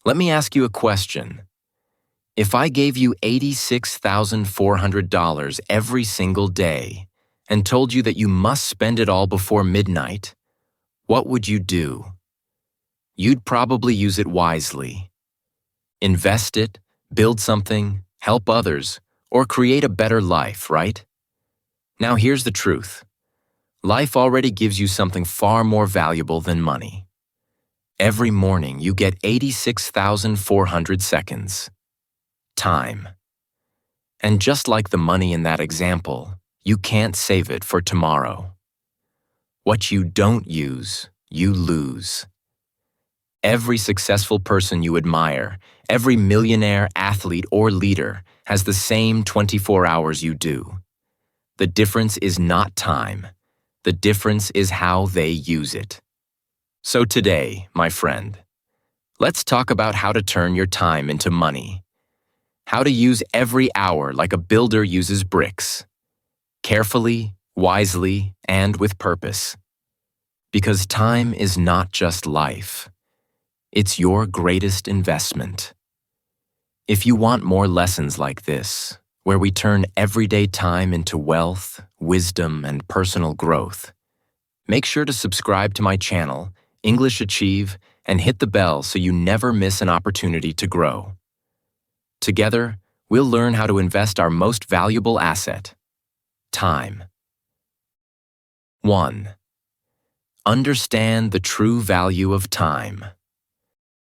Let me ask you a question. If I gave you $86,400 every single day and told you that you must spend it all before midnight, what would you do? You'd probably use it wisely. Invest it, build something, help others, or create a better life, right? Now here's the truth. Life already gives you something far more valuable than money. Every morning you get 86,400 seconds. Time. And just like the money in that example, you can't save it for tomorrow. What you don't use, you lose. Every successful person you admire, every millionaire, athlete, or leader has the same 24 hours you do. The difference is not time. The difference is how they use it. So today, my friend, let's talk about how to turn your time into money. How to use every hour like a builder uses bricks. Carefully, wisely, and with purpose. Because time is not just life. It's your greatest investment. If you want more lessons like this, where we turn everyday time into wealth, wisdom, and personal growth, make sure to subscribe to my channel, English Achieve, and hit the bell so you never miss an opportunity to grow. Together, we'll learn how to invest our most valuable asset, time. 1. Understand the true value of time.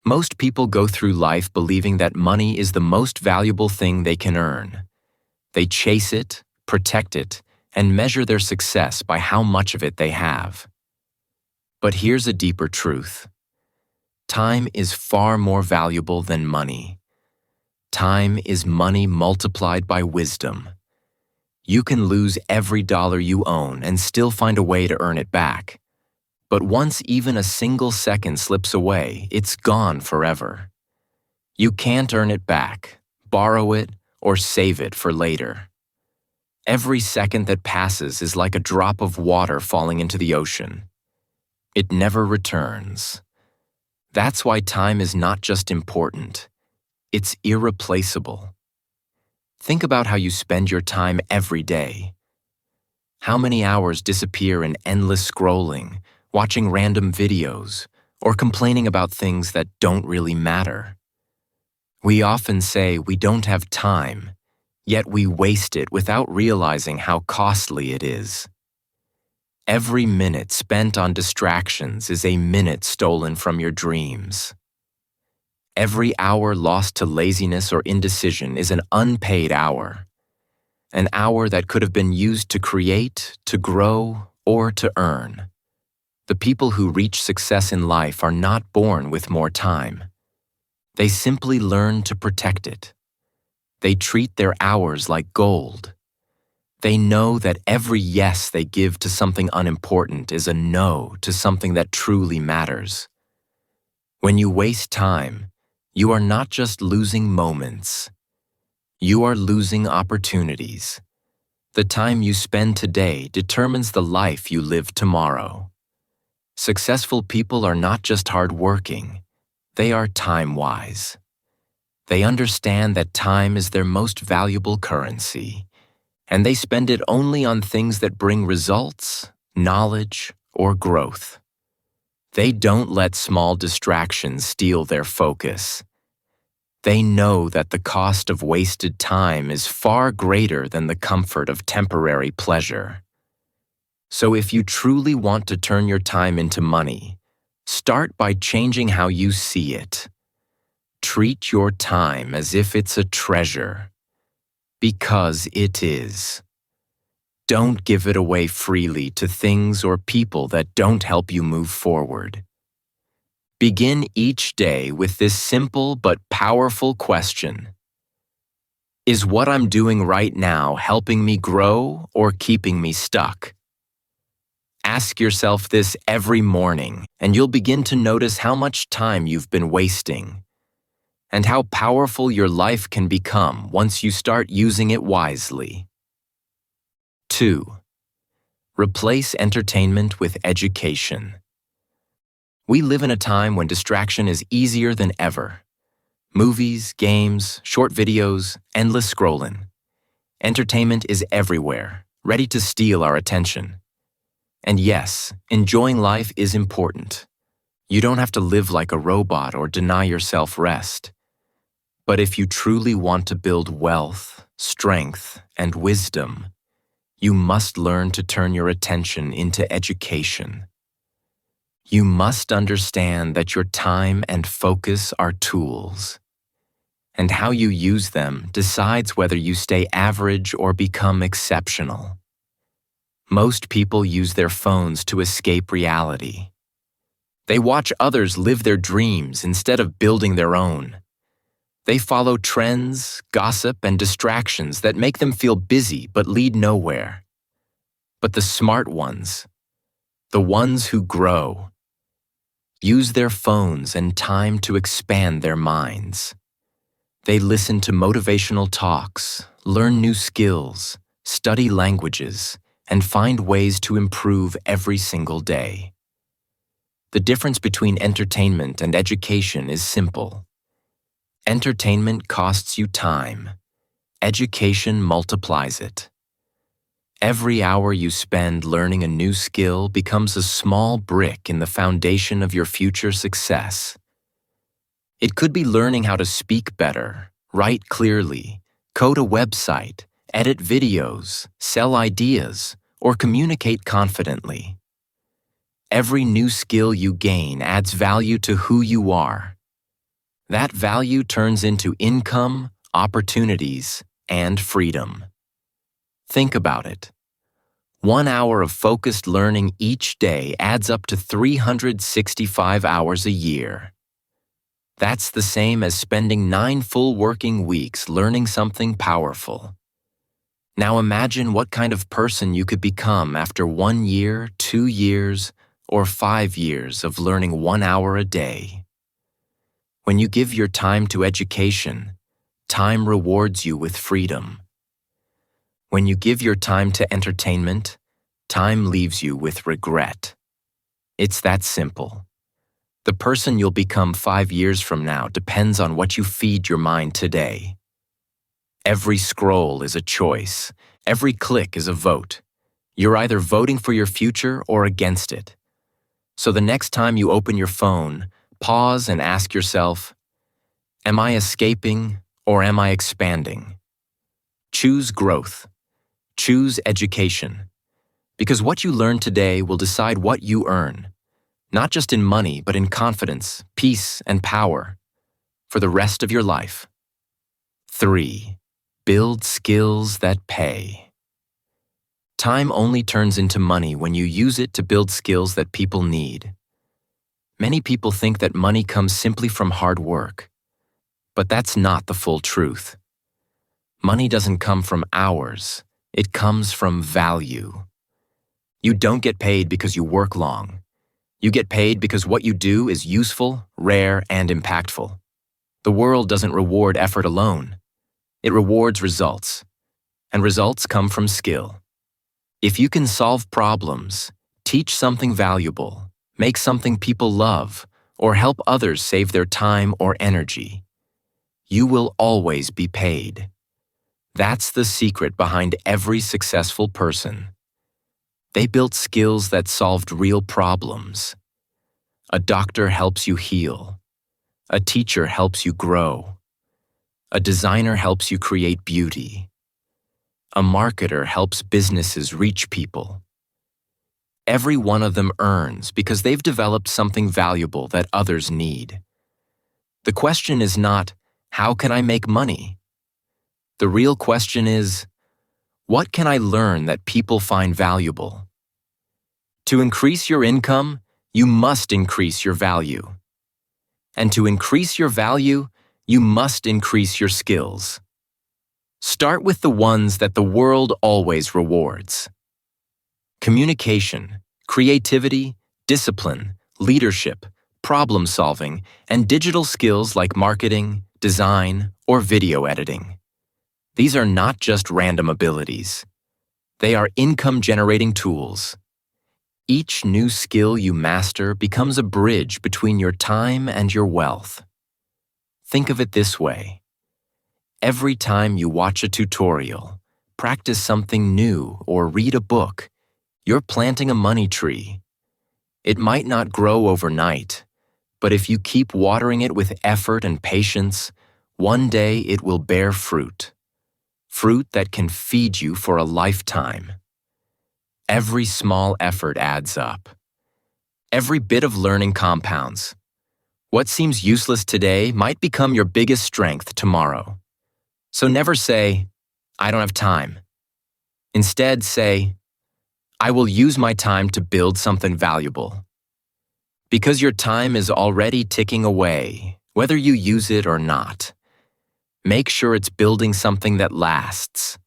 Most people go through life believing that money is the most valuable thing they can earn. They chase it, protect it, and measure their success by how much of it they have. But here's a deeper truth. Time is far more valuable than money. Time is money multiplied by wisdom. You can lose every dollar you own and still find a way to earn it back. But once even a single second slips away, it's gone forever. You can't earn it back, borrow it, or save it for later. Every second that passes is like a drop of water falling into the ocean. It never returns. That's why time is not just important. It's irreplaceable. Think about how you spend your time every day. How many hours disappear in endless scrolling, watching random videos, or complaining about things that don't really matter? We often say we don't have time, yet we waste it without realizing how costly it is. Every minute spent on distractions is a minute stolen from your dreams. Every hour lost to laziness or indecision is an unpaid hour. An hour that could have been used to create, to grow, or to earn. The people who reach success in life are not born with more time. They simply learn to protect it. They treat their hours like gold. They know that every yes they give to something unimportant is a no to something that truly matters. When you waste time, you are not just losing moments. You are losing opportunities. The time you spend today determines the life you live tomorrow. Successful people are not just hardworking, they are time-wise. They understand that time is their most valuable currency, and they spend it only on things that bring results, knowledge, or growth. They don't let small distractions steal their focus. They know that the cost of wasted time is far greater than the comfort of temporary pleasure. So if you truly want to turn your time into money, start by changing how you see it. Treat your time as if it's a treasure, because it is. Don't give it away freely to things or people that don't help you move forward. Begin each day with this simple but powerful question. Is what I'm doing right now helping me grow or keeping me stuck? Ask yourself this every morning, and you'll begin to notice how much time you've been wasting, and how powerful your life can become once you start using it wisely. 2. Replace entertainment with education. We live in a time when distraction is easier than ever. Movies, games, short videos, endless scrolling. Entertainment is everywhere, ready to steal our attention. And yes, enjoying life is important. You don't have to live like a robot or deny yourself rest. But if you truly want to build wealth, strength, and wisdom, you must learn to turn your attention into education. You must understand that your time and focus are tools, and how you use them decides whether you stay average or become exceptional. Most people use their phones to escape reality. They watch others live their dreams instead of building their own. They follow trends, gossip, and distractions that make them feel busy but lead nowhere. But the smart ones, the ones who grow, use their phones and time to expand their minds. They listen to motivational talks, learn new skills, study languages, and find ways to improve every single day. The difference between entertainment and education is simple. Entertainment costs you time. Education multiplies it. Every hour you spend learning a new skill becomes a small brick in the foundation of your future success. It could be learning how to speak better, write clearly, code a website, edit videos, sell ideas, or communicate confidently. Every new skill you gain adds value to who you are. That value turns into income, opportunities, and freedom. Think about it. 1 hour of focused learning each day adds up to 365 hours a year. That's the same as spending 9 full working weeks learning something powerful. Now imagine what kind of person you could become after 1 year, 2 years, or 5 years of learning 1 hour a day. When you give your time to education, time rewards you with freedom. When you give your time to entertainment, time leaves you with regret. It's that simple. The person you'll become 5 years from now depends on what you feed your mind today. Every scroll is a choice. Every click is a vote. You're either voting for your future or against it. So the next time you open your phone, pause and ask yourself, am I escaping or am I expanding? Choose growth. Choose education. Because what you learn today will decide what you earn, not just in money, but in confidence, peace, and power, for the rest of your life. 3. Build skills that pay. Time only turns into money when you use it to build skills that people need. Many people think that money comes simply from hard work, but that's not the full truth. Money doesn't come from hours, it comes from value. You don't get paid because you work long. You get paid because what you do is useful, rare, and impactful. The world doesn't reward effort alone. It rewards results, and results come from skill. If you can solve problems, teach something valuable, make something people love, or help others save their time or energy, you will always be paid. That's the secret behind every successful person. They built skills that solved real problems. A doctor helps you heal. A teacher helps you grow. A designer helps you create beauty. A marketer helps businesses reach people. Every one of them earns because they've developed something valuable that others need. The question is not, how can I make money? The real question is, what can I learn that people find valuable? To increase your income, you must increase your value. And to increase your value, you must increase your skills. Start with the ones that the world always rewards. Communication, creativity, discipline, leadership, problem-solving, and digital skills like marketing, design, or video editing. These are not just random abilities. They are income-generating tools. Each new skill you master becomes a bridge between your time and your wealth. Think of it this way. Every time you watch a tutorial, practice something new, or read a book, you're planting a money tree. It might not grow overnight, but if you keep watering it with effort and patience, one day it will bear fruit. Fruit that can feed you for a lifetime. Every small effort adds up. Every bit of learning compounds. What seems useless today might become your biggest strength tomorrow. So never say, "I don't have time." Instead, say, "I will use my time to build something valuable." Because your time is already ticking away, whether you use it or not. Make sure it's building something that lasts.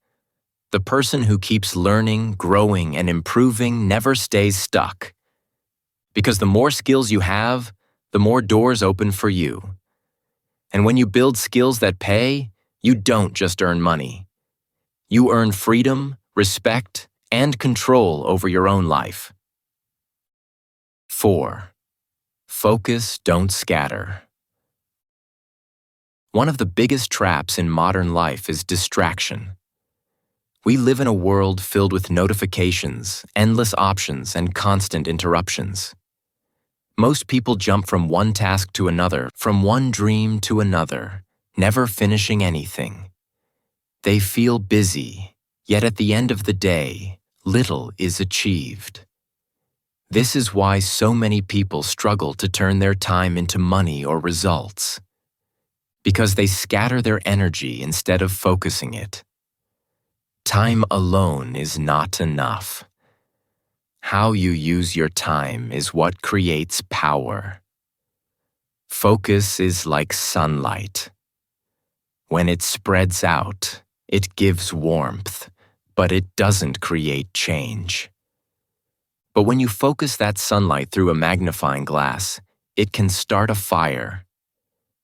The person who keeps learning, growing, and improving never stays stuck. Because the more skills you have, the more doors open for you. And when you build skills that pay, you don't just earn money. You earn freedom, respect, and control over your own life. 4. Focus, don't scatter. One of the biggest traps in modern life is distraction. We live in a world filled with notifications, endless options, and constant interruptions. Most people jump from one task to another, from one dream to another, never finishing anything. They feel busy, yet at the end of the day, little is achieved. This is why so many people struggle to turn their time into money or results. Because they scatter their energy instead of focusing it. Time alone is not enough. How you use your time is what creates power. Focus is like sunlight. When it spreads out, it gives warmth, but it doesn't create change. But when you focus that sunlight through a magnifying glass, it can start a fire.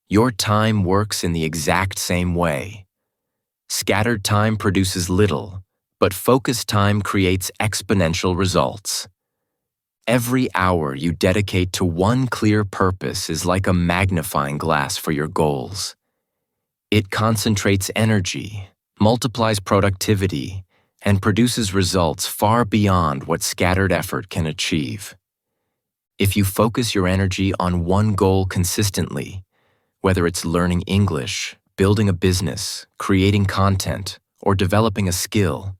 Your time works in the exact same way. Scattered time produces little, but focused time creates exponential results. Every hour you dedicate to one clear purpose is like a magnifying glass for your goals. It concentrates energy, multiplies productivity, and produces results far beyond what scattered effort can achieve. If you focus your energy on one goal consistently, whether it's learning English, building a business, creating content, or developing a skill,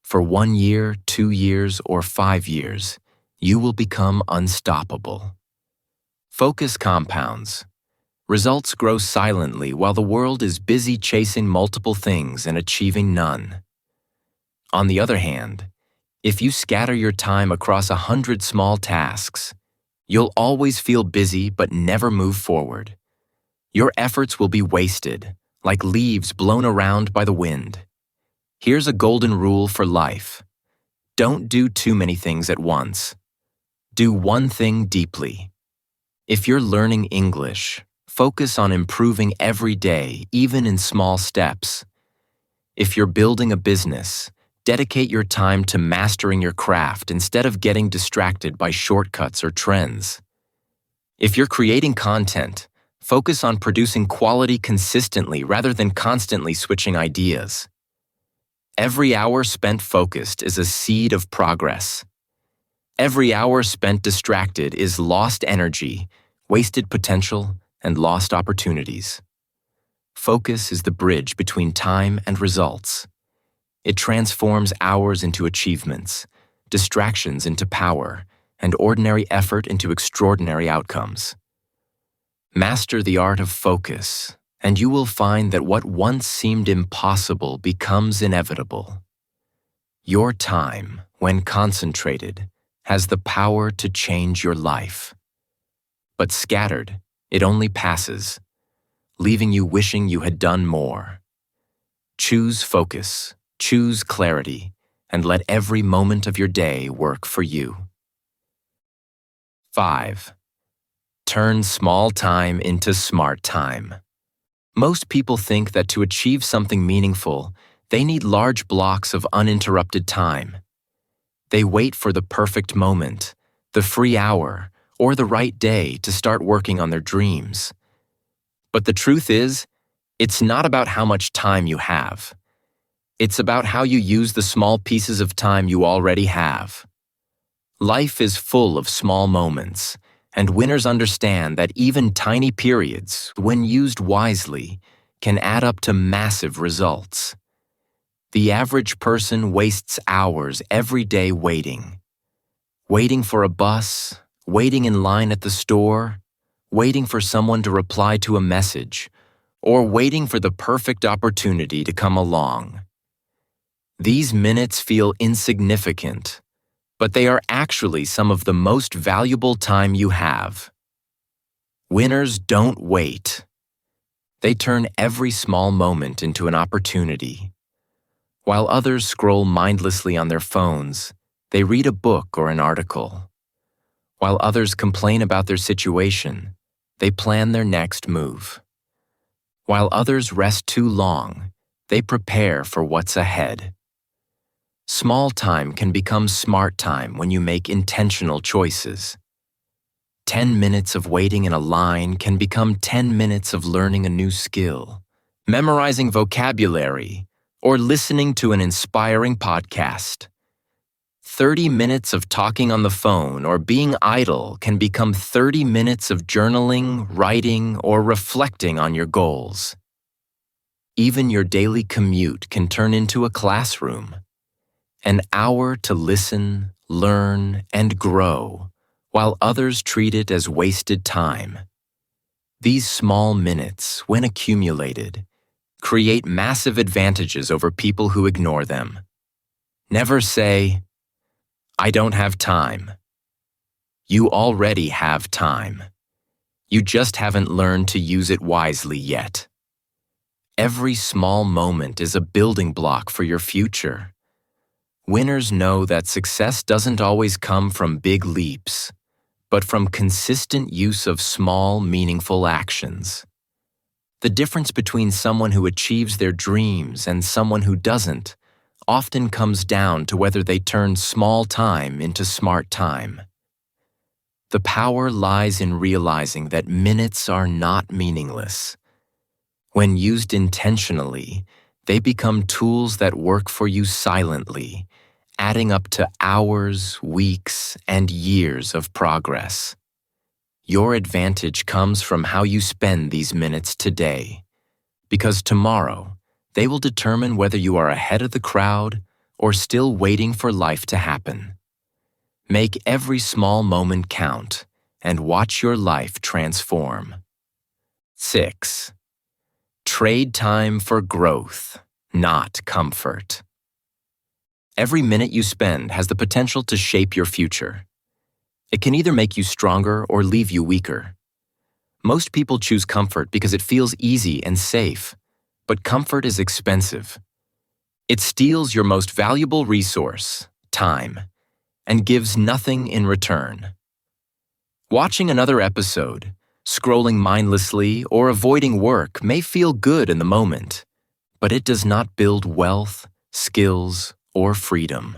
for 1 year, 2 years, or 5 years, you will become unstoppable. Focus compounds. Results grow silently while the world is busy chasing multiple things and achieving none. On the other hand, if you scatter your time across 100 small tasks, you'll always feel busy but never move forward. Your efforts will be wasted, like leaves blown around by the wind. Here's a golden rule for life. Don't do too many things at once. Do one thing deeply. If you're learning English, focus on improving every day, even in small steps. If you're building a business, dedicate your time to mastering your craft instead of getting distracted by shortcuts or trends. If you're creating content, focus on producing quality consistently rather than constantly switching ideas. Every hour spent focused is a seed of progress. Every hour spent distracted is lost energy, wasted potential, and lost opportunities. Focus is the bridge between time and results. It transforms hours into achievements, distractions into power, and ordinary effort into extraordinary outcomes. Master the art of focus, and you will find that what once seemed impossible becomes inevitable. Your time, when concentrated, has the power to change your life. But scattered, it only passes, leaving you wishing you had done more. Choose focus, choose clarity, and let every moment of your day work for you. 5. Turn small time into smart time. Most people think that to achieve something meaningful, they need large blocks of uninterrupted time. They wait for the perfect moment, the free hour, or the right day to start working on their dreams. But the truth is, it's not about how much time you have. It's about how you use the small pieces of time you already have. Life is full of small moments, and winners understand that even tiny periods, when used wisely, can add up to massive results. The average person wastes hours every day waiting. Waiting for a bus, waiting in line at the store, waiting for someone to reply to a message, or waiting for the perfect opportunity to come along. These minutes feel insignificant, but they are actually some of the most valuable time you have. Winners don't wait. They turn every small moment into an opportunity. While others scroll mindlessly on their phones, they read a book or an article. While others complain about their situation, they plan their next move. While others rest too long, they prepare for what's ahead. Small time can become smart time when you make intentional choices. 10 minutes of waiting in a line can become 10 minutes of learning a new skill, memorizing vocabulary, or listening to an inspiring podcast. 30 minutes of talking on the phone or being idle can become 30 minutes of journaling, writing, or reflecting on your goals. Even your daily commute can turn into a classroom. An hour to listen, learn, and grow, while others treat it as wasted time. These small minutes, when accumulated, create massive advantages over people who ignore them. Never say, "I don't have time." You already have time. You just haven't learned to use it wisely yet. Every small moment is a building block for your future. Winners know that success doesn't always come from big leaps, but from consistent use of small, meaningful actions. The difference between someone who achieves their dreams and someone who doesn't often comes down to whether they turn small time into smart time. The power lies in realizing that minutes are not meaningless. When used intentionally, they become tools that work for you silently, adding up to hours, weeks, and years of progress. Your advantage comes from how you spend these minutes today, because tomorrow they will determine whether you are ahead of the crowd or still waiting for life to happen. Make every small moment count and watch your life transform. 6. Trade time for growth, not comfort. Every minute you spend has the potential to shape your future. It can either make you stronger or leave you weaker. Most people choose comfort because it feels easy and safe, but comfort is expensive. It steals your most valuable resource, time, and gives nothing in return. Watching another episode, scrolling mindlessly, or avoiding work may feel good in the moment, but it does not build wealth, skills, or freedom.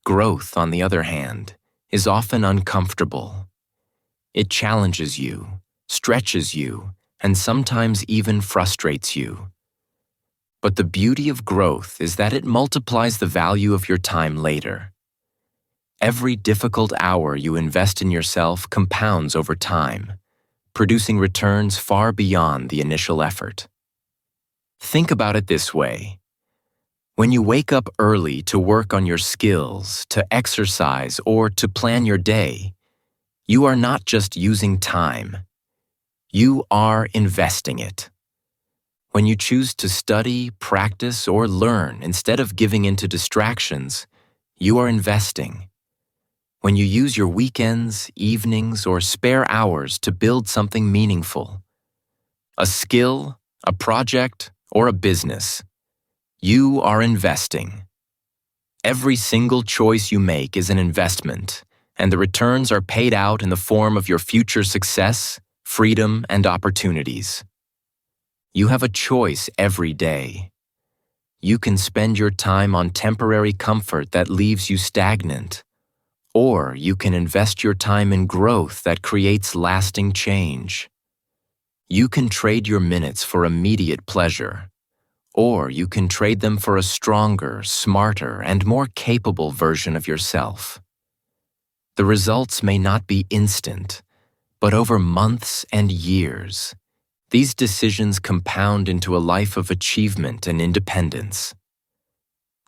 Growth, on the other hand, is often uncomfortable. It challenges you, stretches you, and sometimes even frustrates you. But the beauty of growth is that it multiplies the value of your time later. Every difficult hour you invest in yourself compounds over time, producing returns far beyond the initial effort. Think about it this way. When you wake up early to work on your skills, to exercise, or to plan your day, you are not just using time. You are investing it. When you choose to study, practice, or learn instead of giving into distractions, you are investing. When you use your weekends, evenings, or spare hours to build something meaningful, a skill, a project, or a business, you are investing. Every single choice you make is an investment, and the returns are paid out in the form of your future success, freedom, and opportunities. You have a choice every day. You can spend your time on temporary comfort that leaves you stagnant, or you can invest your time in growth that creates lasting change. You can trade your minutes for immediate pleasure, or you can trade them for a stronger, smarter, and more capable version of yourself. The results may not be instant, but over months and years, these decisions compound into a life of achievement and independence.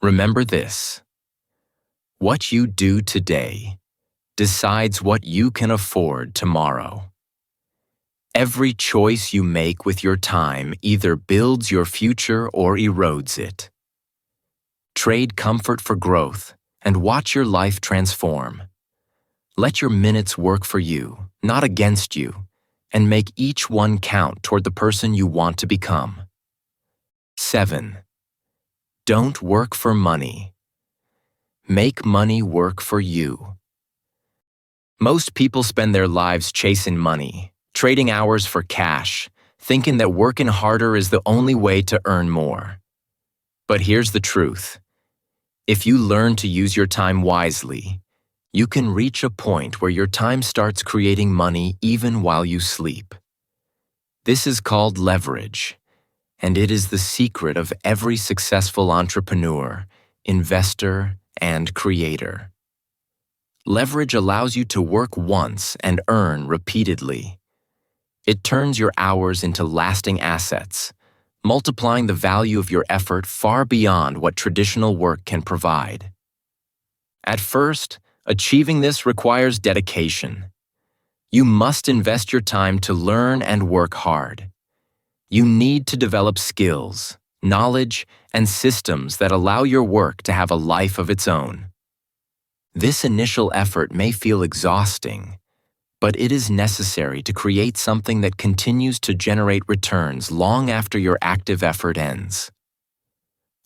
Remember this: what you do today decides what you can afford tomorrow. Every choice you make with your time either builds your future or erodes it. Trade comfort for growth and watch your life transform. Let your minutes work for you, not against you, and make each one count toward the person you want to become. 7. Don't work for money. Make money work for you. Most people spend their lives chasing money, trading hours for cash, thinking that working harder is the only way to earn more. But here's the truth. If you learn to use your time wisely, you can reach a point where your time starts creating money even while you sleep. This is called leverage, and it is the secret of every successful entrepreneur, investor, and creator. Leverage allows you to work once and earn repeatedly. It turns your hours into lasting assets, multiplying the value of your effort far beyond what traditional work can provide. At first, achieving this requires dedication. You must invest your time to learn and work hard. You need to develop skills, knowledge, and systems that allow your work to have a life of its own. This initial effort may feel exhausting, but it is necessary to create something that continues to generate returns long after your active effort ends.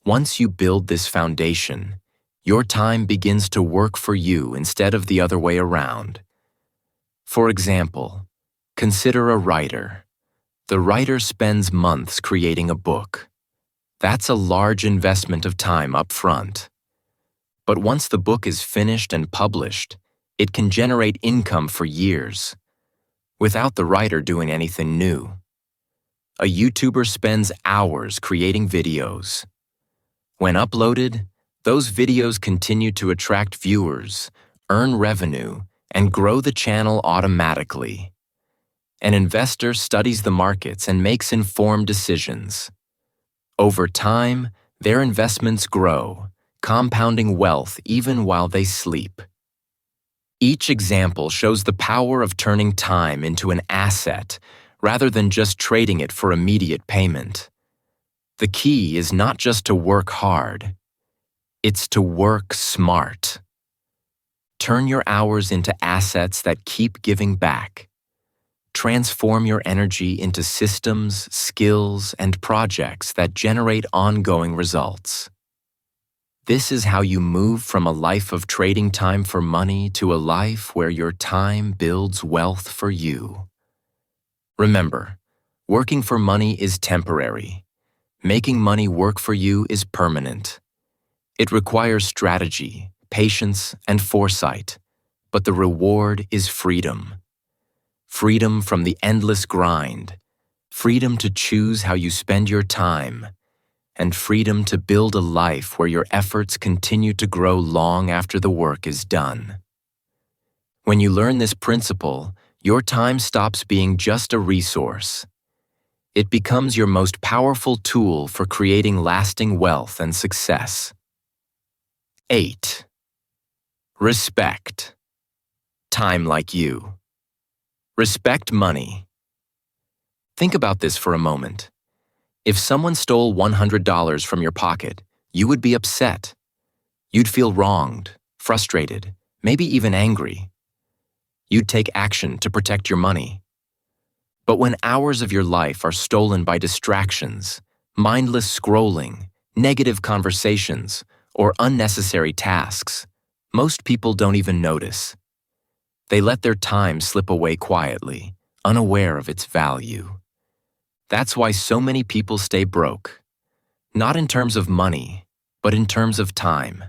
Once you build this foundation, your time begins to work for you instead of the other way around. For example, consider a writer. The writer spends months creating a book. That's a large investment of time up front. But once the book is finished and published, it can generate income for years, without the writer doing anything new. A YouTuber spends hours creating videos. When uploaded, those videos continue to attract viewers, earn revenue, and grow the channel automatically. An investor studies the markets and makes informed decisions. Over time, their investments grow, compounding wealth even while they sleep. Each example shows the power of turning time into an asset rather than just trading it for immediate payment. The key is not just to work hard, it's to work smart. Turn your hours into assets that keep giving back. Transform your energy into systems, skills, and projects that generate ongoing results. This is how you move from a life of trading time for money to a life where your time builds wealth for you. Remember, working for money is temporary. Making money work for you is permanent. It requires strategy, patience, and foresight, but the reward is freedom. Freedom from the endless grind, freedom to choose how you spend your time, and freedom to build a life where your efforts continue to grow long after the work is done. When you learn this principle, your time stops being just a resource. It becomes your most powerful tool for creating lasting wealth and success. 8. Respect. Time like you. Respect money. Think about this for a moment. If someone stole $100 from your pocket, you would be upset. You'd feel wronged, frustrated, maybe even angry. You'd take action to protect your money. But when hours of your life are stolen by distractions, mindless scrolling, negative conversations, or unnecessary tasks, most people don't even notice. They let their time slip away quietly, unaware of its value. That's why so many people stay broke, not in terms of money, but in terms of time.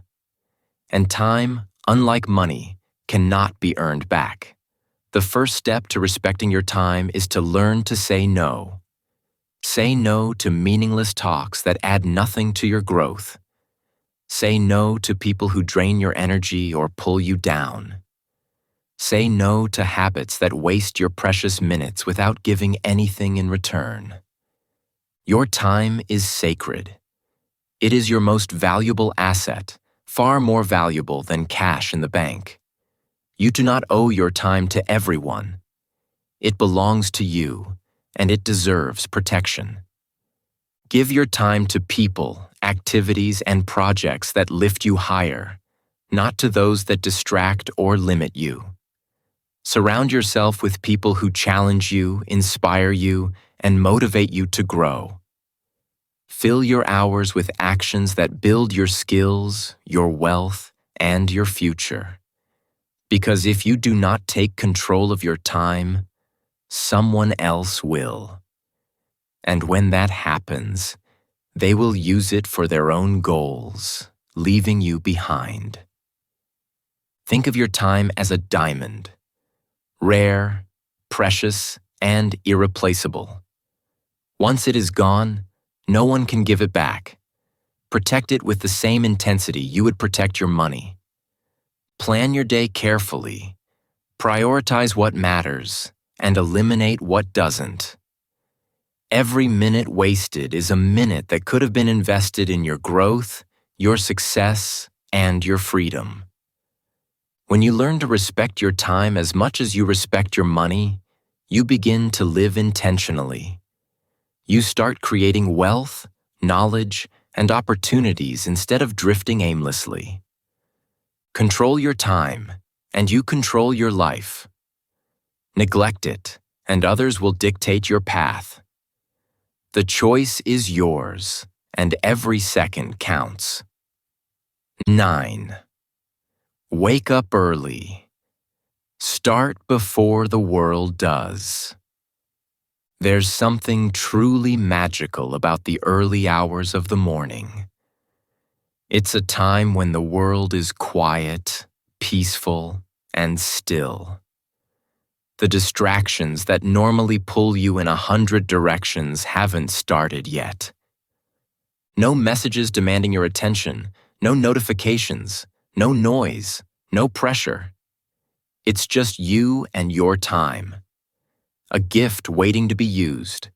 And time, unlike money, cannot be earned back. The first step to respecting your time is to learn to say no. Say no to meaningless talks that add nothing to your growth. Say no to people who drain your energy or pull you down. Say no to habits that waste your precious minutes without giving anything in return. Your time is sacred. It is your most valuable asset, far more valuable than cash in the bank. You do not owe your time to everyone. It belongs to you, and it deserves protection. Give your time to people, activities, and projects that lift you higher, not to those that distract or limit you. Surround yourself with people who challenge you, inspire you, and motivate you to grow. Fill your hours with actions that build your skills, your wealth, and your future. Because if you do not take control of your time, someone else will. And when that happens, they will use it for their own goals, leaving you behind. Think of your time as a diamond, rare, precious, and irreplaceable. Once it is gone, no one can give it back. Protect it with the same intensity you would protect your money. Plan your day carefully, prioritize what matters, and eliminate what doesn't. Every minute wasted is a minute that could have been invested in your growth, your success, and your freedom. When you learn to respect your time as much as you respect your money, you begin to live intentionally. You start creating wealth, knowledge, and opportunities instead of drifting aimlessly. Control your time, and you control your life. Neglect it, and others will dictate your path. The choice is yours, and every second counts. 9. Wake up early. Start before the world does. There's something truly magical about the early hours of the morning. It's a time when the world is quiet, peaceful, and still. The distractions that normally pull you in 100 directions haven't started yet. No messages demanding your attention, no notifications, no noise, no pressure. It's just you and your time. A gift waiting to be used.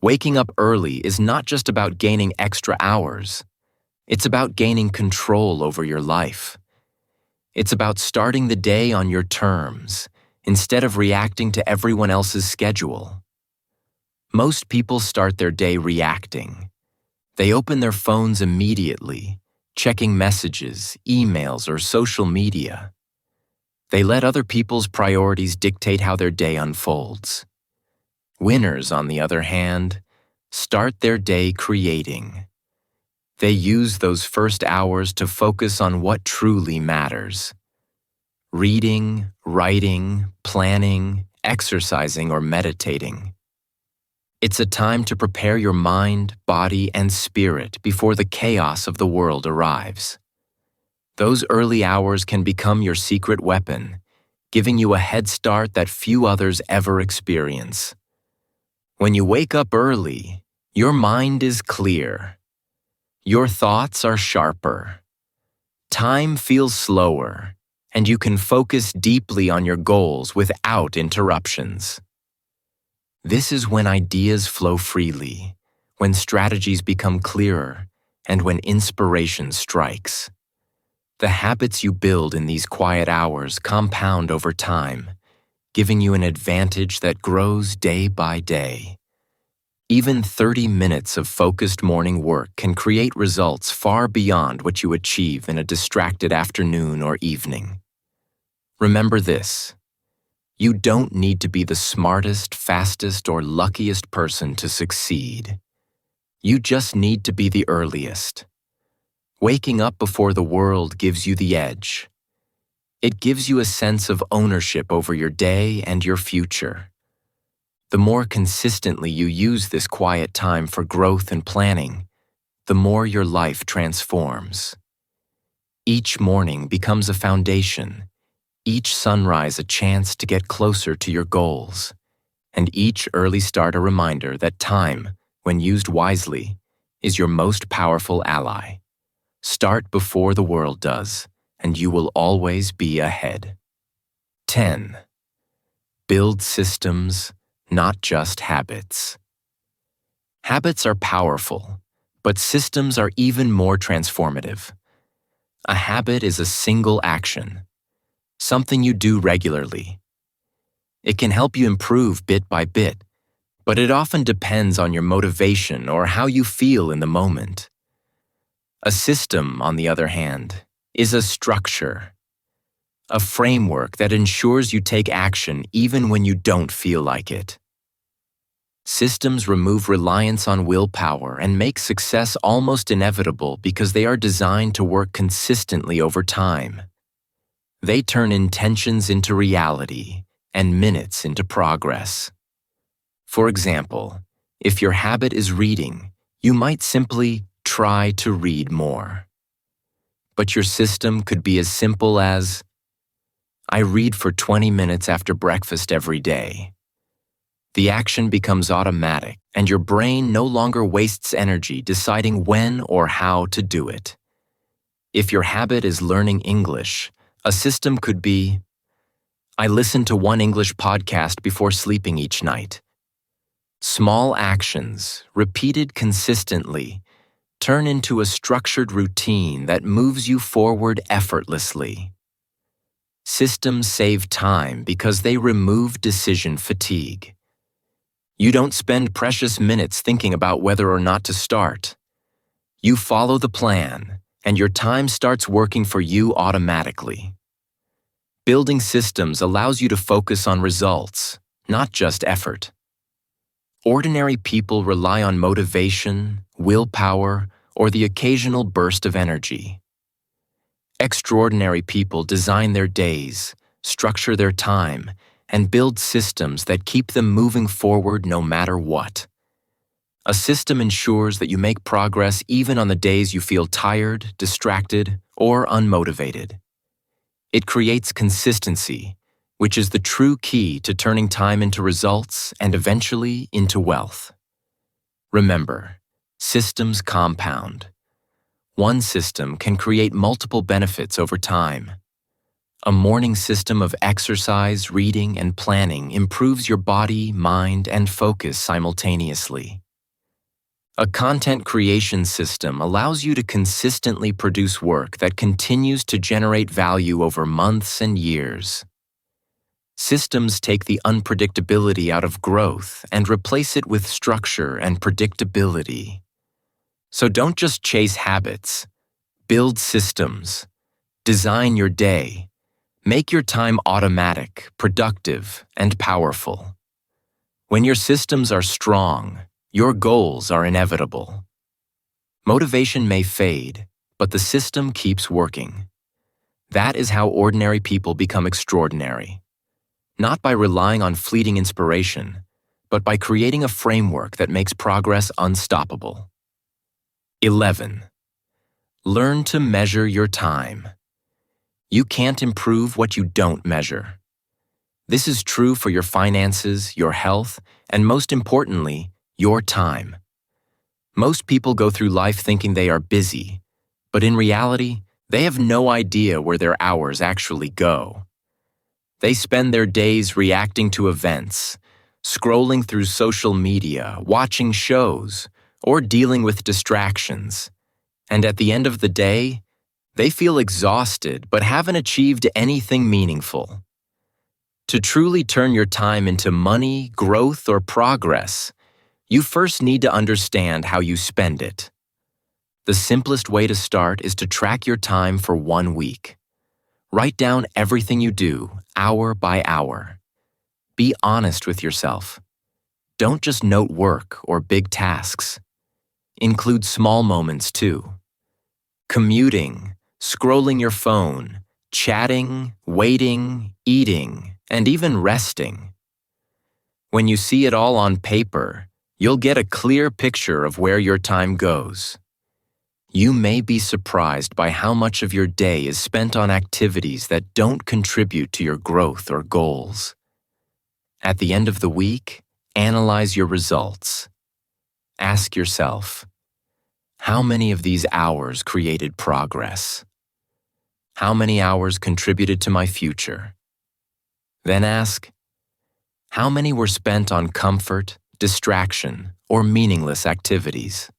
Waking up early is not just about gaining extra hours. It's about gaining control over your life. It's about starting the day on your terms, instead of reacting to everyone else's schedule. Most people start their day reacting. They open their phones immediately, checking messages, emails, or social media. They let other people's priorities dictate how their day unfolds. Winners, on the other hand, start their day creating. They use those first hours to focus on what truly matters. Reading, writing, planning, exercising, or meditating. It's a time to prepare your mind, body, and spirit before the chaos of the world arrives. Those early hours can become your secret weapon, giving you a head start that few others ever experience. When you wake up early, your mind is clear. Your thoughts are sharper. Time feels slower, and you can focus deeply on your goals without interruptions. This is when ideas flow freely, when strategies become clearer, and when inspiration strikes. The habits you build in these quiet hours compound over time, giving you an advantage that grows day by day. Even 30 minutes of focused morning work can create results far beyond what you achieve in a distracted afternoon or evening. Remember this: you don't need to be the smartest, fastest, or luckiest person to succeed. You just need to be the earliest. Waking up before the world gives you the edge. It gives you a sense of ownership over your day and your future. The more consistently you use this quiet time for growth and planning, the more your life transforms. Each morning becomes a foundation. each sunrise a chance to get closer to your goals, and each early start a reminder that time, when used wisely, is your most powerful ally. Start before the world does, and you will always be ahead. 10. Build systems, not just habits. Habits are powerful, but systems are even more transformative. A habit is a single action, something you do regularly. It can help you improve bit by bit, but it often depends on your motivation or how you feel in the moment. A system, on the other hand, is a structure, a framework that ensures you take action even when you don't feel like it. Systems remove reliance on willpower and make success almost inevitable because they are designed to work consistently over time. They turn intentions into reality and minutes into progress. For example, if your habit is reading, you might simply try to read more. But your system could be as simple as, I read for 20 minutes after breakfast every day. The action becomes automatic, and your brain no longer wastes energy deciding when or how to do it. If your habit is learning English, a system could be, I listen to one English podcast before sleeping each night. Small actions, repeated consistently, turn into a structured routine that moves you forward effortlessly. Systems save time because they remove decision fatigue. You don't spend precious minutes thinking about whether or not to start. You follow the plan, and your time starts working for you automatically. Building systems allows you to focus on results, not just effort. Ordinary people rely on motivation, willpower, or the occasional burst of energy. Extraordinary people design their days, structure their time, and build systems that keep them moving forward no matter what. A system ensures that you make progress even on the days you feel tired, distracted, or unmotivated. It creates consistency, which is the true key to turning time into results and eventually into wealth. Remember, systems compound. One system can create multiple benefits over time. A morning system of exercise, reading, and planning improves your body, mind, and focus simultaneously. A content creation system allows you to consistently produce work that continues to generate value over months and years. Systems take the unpredictability out of growth and replace it with structure and predictability. So don't just chase habits. Build systems. Design your day. Make your time automatic, productive, and powerful. When your systems are strong, your goals are inevitable. Motivation may fade, but the system keeps working. That is how ordinary people become extraordinary. Not by relying on fleeting inspiration, but by creating a framework that makes progress unstoppable. 11. Learn to measure your time. You can't improve what you don't measure. This is true for your finances, your health, and most importantly, your time. Most people go through life thinking they are busy, but in reality, they have no idea where their hours actually go. They spend their days reacting to events, scrolling through social media, watching shows, or dealing with distractions. And at the end of the day, they feel exhausted but haven't achieved anything meaningful. To truly turn your time into money, growth, or progress, you first need to understand how you spend it. The simplest way to start is to track your time for 1 week. Write down everything you do, hour by hour. Be honest with yourself. Don't just note work or big tasks. Include small moments too. Commuting, scrolling your phone, chatting, waiting, eating, and even resting. When you see it all on paper, you'll get a clear picture of where your time goes. You may be surprised by how much of your day is spent on activities that don't contribute to your growth or goals. At the end of the week, analyze your results. Ask yourself, how many of these hours created progress? How many hours contributed to my future? Then ask, how many were spent on comfort, distraction, or meaningless activities?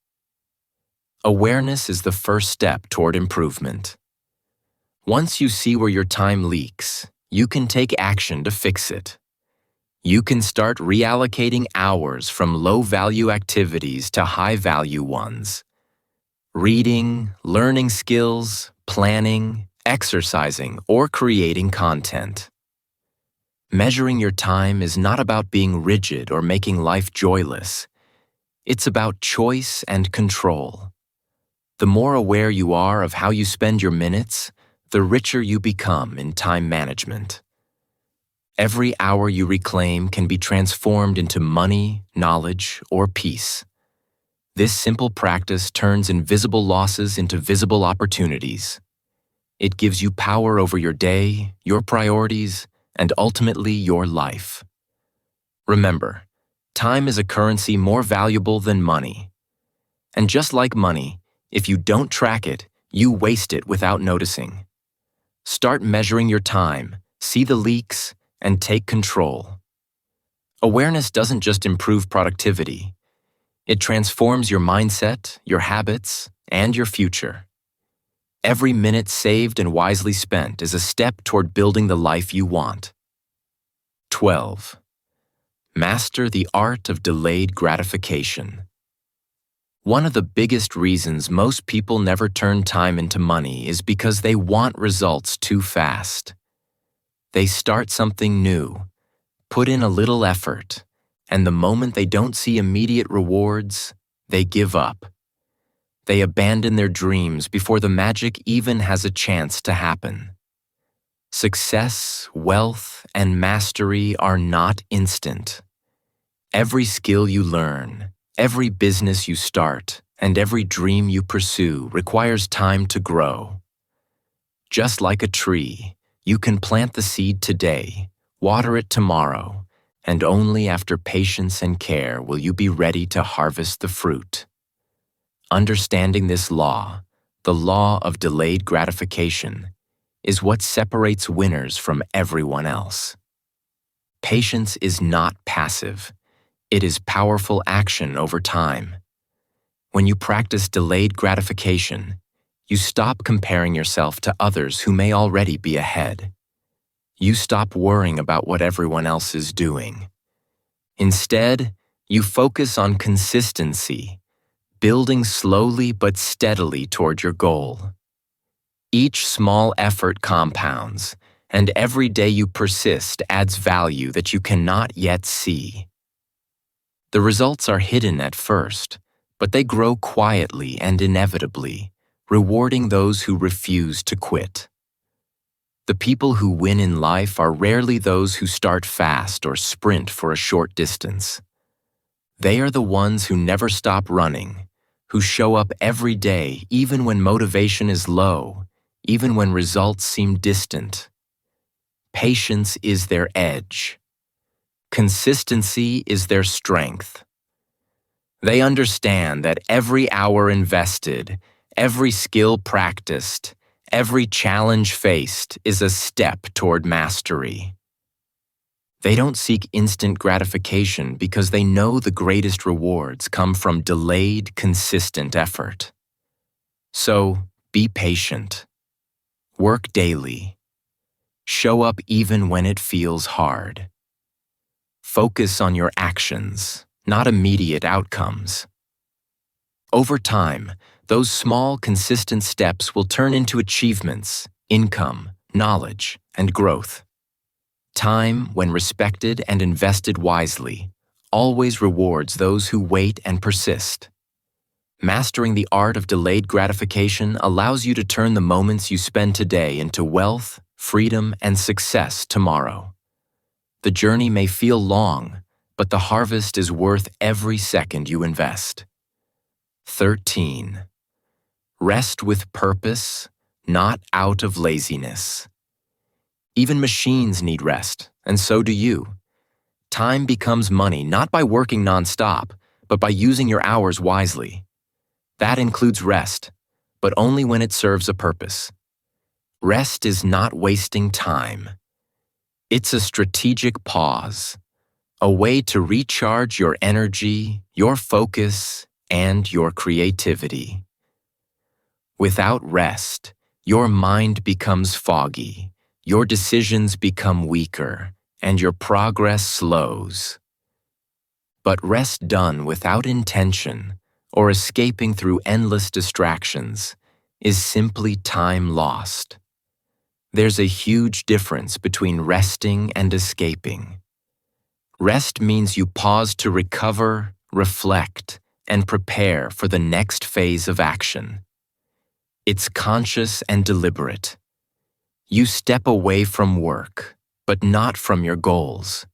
Awareness is the first step toward improvement. Once you see where your time leaks, you can take action to fix it. You can start reallocating hours from low-value activities to high-value ones. Reading, learning skills, planning, exercising, or creating content. Measuring your time is not about being rigid or making life joyless. It's about choice and control. The more aware you are of how you spend your minutes, the richer you become in time management. Every hour you reclaim can be transformed into money, knowledge, or peace. This simple practice turns invisible losses into visible opportunities. It gives you power over your day, your priorities, and ultimately your life. Remember, time is a currency more valuable than money. And just like money, if you don't track it, you waste it without noticing. Start measuring your time, see the leaks, and take control. Awareness doesn't just improve productivity. It transforms your mindset, your habits, and your future. Every minute saved and wisely spent is a step toward building the life you want. 12. Master the art of delayed gratification. One of the biggest reasons most people never turn time into money is because they want results too fast. They start something new, put in a little effort, and the moment they don't see immediate rewards, they give up. They abandon their dreams before the magic even has a chance to happen. Success, wealth, and mastery are not instant. Every skill you learn, every business you start, and every dream you pursue requires time to grow. Just like a tree, you can plant the seed today, water it tomorrow, and only after patience and care will you be ready to harvest the fruit. Understanding this law, the law of delayed gratification, is what separates winners from everyone else. Patience is not passive. It is powerful action over time. When you practice delayed gratification, you stop comparing yourself to others who may already be ahead. You stop worrying about what everyone else is doing. Instead, you focus on consistency, building slowly but steadily toward your goal. Each small effort compounds, and every day you persist adds value that you cannot yet see. The results are hidden at first, but they grow quietly and inevitably, rewarding those who refuse to quit. The people who win in life are rarely those who start fast or sprint for a short distance. They are the ones who never stop running, who show up every day even when motivation is low, even when results seem distant. Patience is their edge. Consistency is their strength. They understand that every hour invested, every skill practiced, every challenge faced is a step toward mastery. They don't seek instant gratification because they know the greatest rewards come from delayed, consistent effort. So, be patient. Work daily. Show up even when it feels hard. Focus on your actions, not immediate outcomes. Over time, those small, consistent steps will turn into achievements, income, knowledge, and growth. Time, when respected and invested wisely, always rewards those who wait and persist. Mastering the art of delayed gratification allows you to turn the moments you spend today into wealth, freedom, and success tomorrow. The journey may feel long, but the harvest is worth every second you invest. 13. Rest with purpose, not out of laziness. Even machines need rest, and so do you. Time becomes money not by working nonstop, but by using your hours wisely. That includes rest, but only when it serves a purpose. Rest is not wasting time. It's a strategic pause, a way to recharge your energy, your focus, and your creativity. Without rest, your mind becomes foggy, your decisions become weaker, and your progress slows. But rest done without intention or escaping through endless distractions is simply time lost. There's a huge difference between resting and escaping. Rest means you pause to recover, reflect, and prepare for the next phase of action. It's conscious and deliberate. You step away from work, but not from your goals.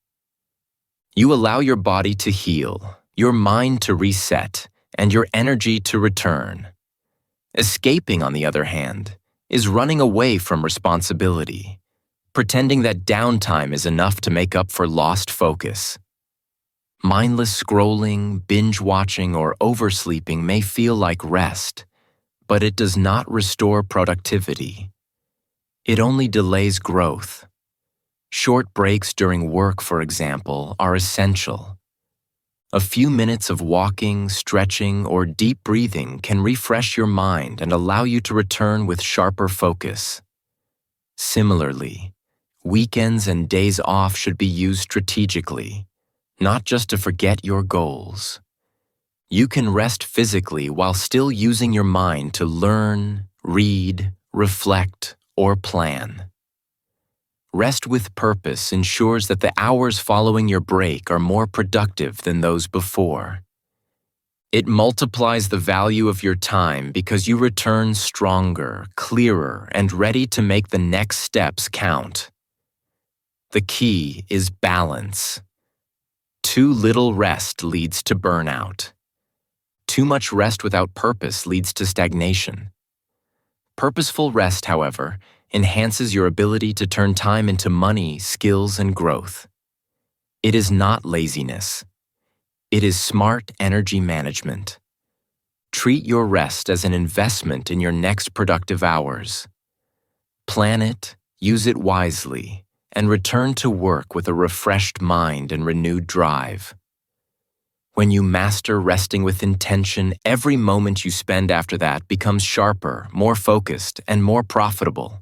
You allow your body to heal, your mind to reset, and your energy to return. Escaping, on the other hand, is running away from responsibility, pretending that downtime is enough to make up for lost focus. Mindless scrolling, binge-watching, or oversleeping may feel like rest, but it does not restore productivity. It only delays growth. Short breaks during work, for example, are essential. A few minutes of walking, stretching, or deep breathing can refresh your mind and allow you to return with sharper focus. Similarly, weekends and days off should be used strategically, not just to forget your goals. You can rest physically while still using your mind to learn, read, reflect, or plan. Rest with purpose ensures that the hours following your break are more productive than those before. It multiplies the value of your time because you return stronger, clearer, and ready to make the next steps count. The key is balance. Too little rest leads to burnout. Too much rest without purpose leads to stagnation. Purposeful rest, however, enhances your ability to turn time into money, skills, and growth. It is not laziness. It is smart energy management. Treat your rest as an investment in your next productive hours. Plan it, use it wisely, and return to work with a refreshed mind and renewed drive. When you master resting with intention, every moment you spend after that becomes sharper, more focused, and more profitable.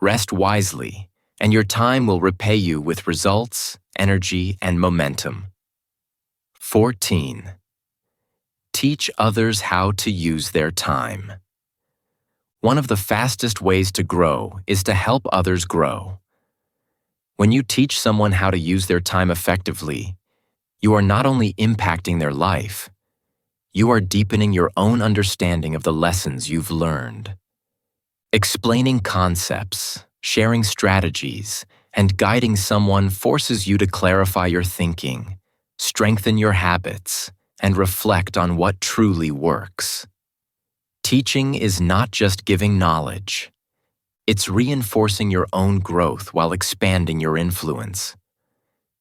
Rest wisely, and your time will repay you with results, energy, and momentum. 14. Teach others how to use their time. One of the fastest ways to grow is to help others grow. When you teach someone how to use their time effectively, you are not only impacting their life, you are deepening your own understanding of the lessons you've learned. Explaining concepts, sharing strategies, and guiding someone forces you to clarify your thinking, strengthen your habits, and reflect on what truly works. Teaching is not just giving knowledge. It's reinforcing your own growth while expanding your influence.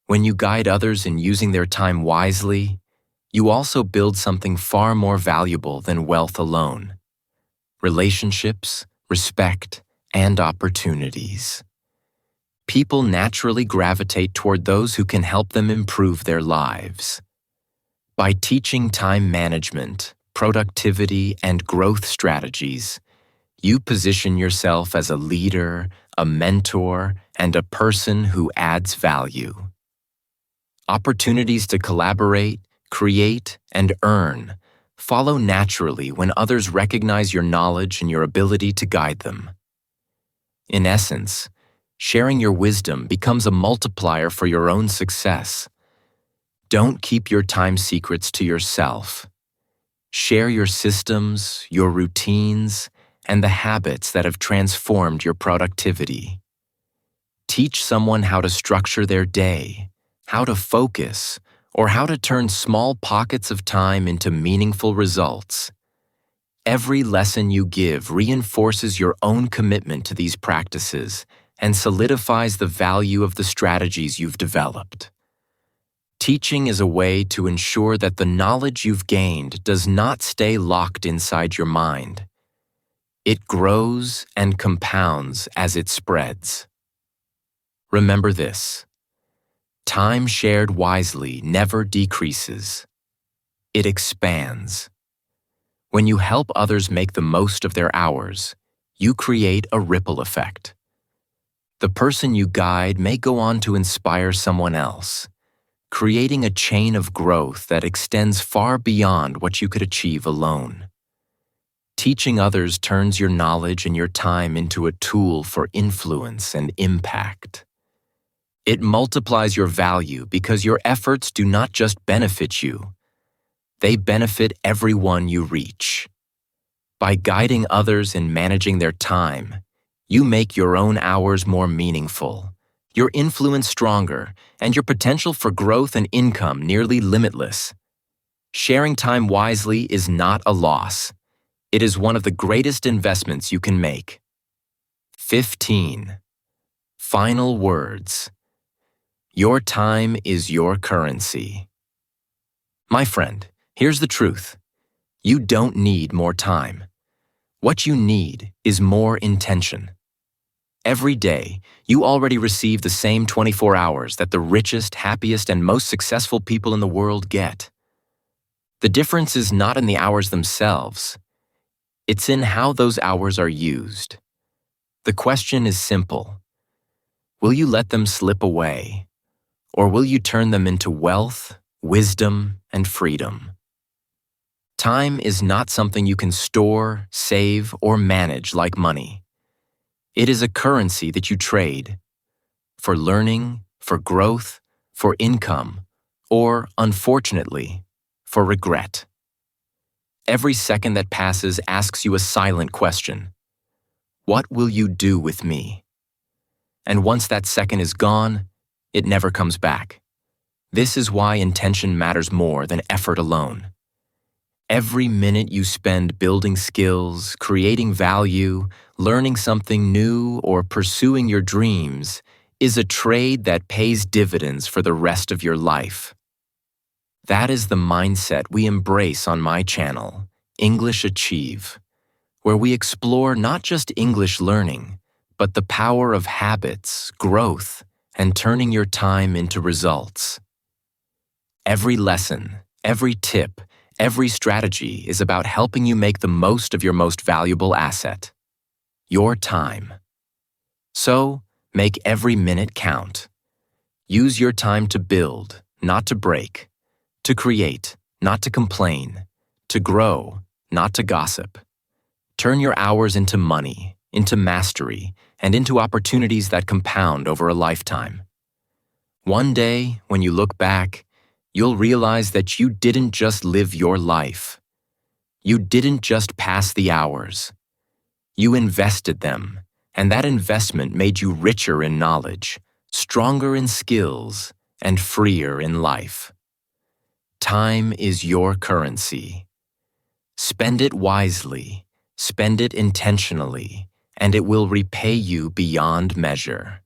When you guide others in using their time wisely, you also build something far more valuable than wealth alone: relationships, respect, and opportunities. People naturally gravitate toward those who can help them improve their lives. By teaching time management, productivity, and growth strategies, you position yourself as a leader, a mentor, and a person who adds value. Opportunities to collaborate, create, and earn follow naturally when others recognize your knowledge and your ability to guide them. In essence, sharing your wisdom becomes a multiplier for your own success. Don't keep your time secrets to yourself. Share your systems, your routines, and the habits that have transformed your productivity. Teach someone how to structure their day, how to focus, or how to turn small pockets of time into meaningful results. Every lesson you give reinforces your own commitment to these practices and solidifies the value of the strategies you've developed. Teaching is a way to ensure that the knowledge you've gained does not stay locked inside your mind. It grows and compounds as it spreads. Remember this: time shared wisely never decreases. It expands. When you help others make the most of their hours, you create a ripple effect. The person you guide may go on to inspire someone else, creating a chain of growth that extends far beyond what you could achieve alone. Teaching others turns your knowledge and your time into a tool for influence and impact. It multiplies your value because your efforts do not just benefit you, they benefit everyone you reach. By guiding others in managing their time, you make your own hours more meaningful, your influence stronger, and your potential for growth and income nearly limitless. Sharing time wisely is not a loss. It is one of the greatest investments you can make. 15. Final words. Your time is your currency. My friend, here's the truth. You don't need more time. What you need is more intention. Every day, you already receive the same 24 hours that the richest, happiest, and most successful people in the world get. The difference is not in the hours themselves. It's in how those hours are used. The question is simple. Will you let them slip away, or will you turn them into wealth, wisdom, and freedom? Time is not something you can store, save, or manage like money. It is a currency that you trade for learning, for growth, for income, or, unfortunately, for regret. Every second that passes asks you a silent question. What will you do with me? And once that second is gone, it never comes back. This is why intention matters more than effort alone. Every minute you spend building skills, creating value, learning something new, or pursuing your dreams is a trade that pays dividends for the rest of your life. That is the mindset we embrace on my channel, English Achieve, where we explore not just English learning, but the power of habits, growth, and turning your time into results. Every lesson, every tip, every strategy is about helping you make the most of your most valuable asset, your time. So, make every minute count. Use your time to build, not to break, to create, not to complain, to grow, not to gossip. Turn your hours into money, into mastery, and into opportunities that compound over a lifetime. One day, when you look back, you'll realize that you didn't just live your life. You didn't just pass the hours. You invested them, and that investment made you richer in knowledge, stronger in skills, and freer in life. Time is your currency. Spend it wisely, spend it intentionally, and it will repay you beyond measure.